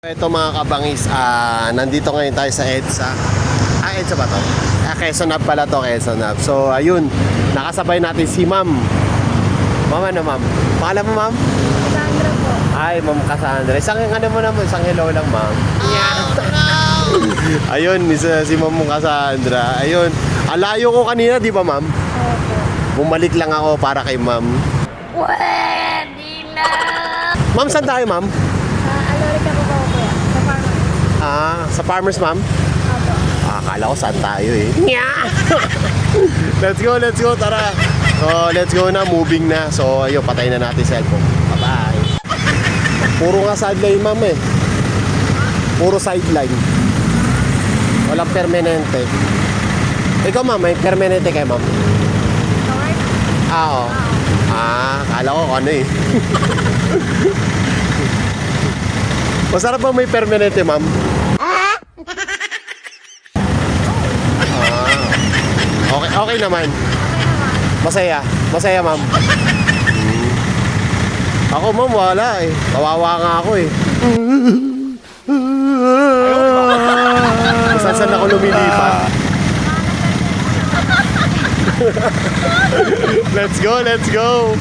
Ito mga kabangis, nandito ngayon tayo sa EDSA. EDSA ba to? Quezon Hub pala to, Quezon Hub. So, ayun, nakasabay natin si Ma'am. Ma'am, ano Ma'am? Pangalan mo Ma'am? Cassandra po. Ay, Ma'am Cassandra. Isang ano mo naman, isang hello lang Ma'am. Ayun, si Ma'am Cassandra. Ayun, alayo ko kanina, di ba Ma'am? Opo. Bumalik lang ako para kay Ma'am. Pwede na! Ma'am, saan tayo Ma'am? Alorica po po kuya. Sa farmer. Sa Farmers Ma'am? Opo. Akala ko saan tayo eh. Let's go, tara. So, let's go na, moving na. So, ayun, patay na natin cellphone. Bye-bye. Puro nga sideline, ma'am eh. Puro sideline. Walang permanente. Ikaw, ma'am, may permanente kayo, ma'am? Lord? Oo. Akala ko ano eh. Masarap ba may permanente, ma'am? Okay naman. Masaya, ma'am. Ako, ma'am, wala eh. Kawawa nga ako eh. Saan ako lumilipat? Let's go.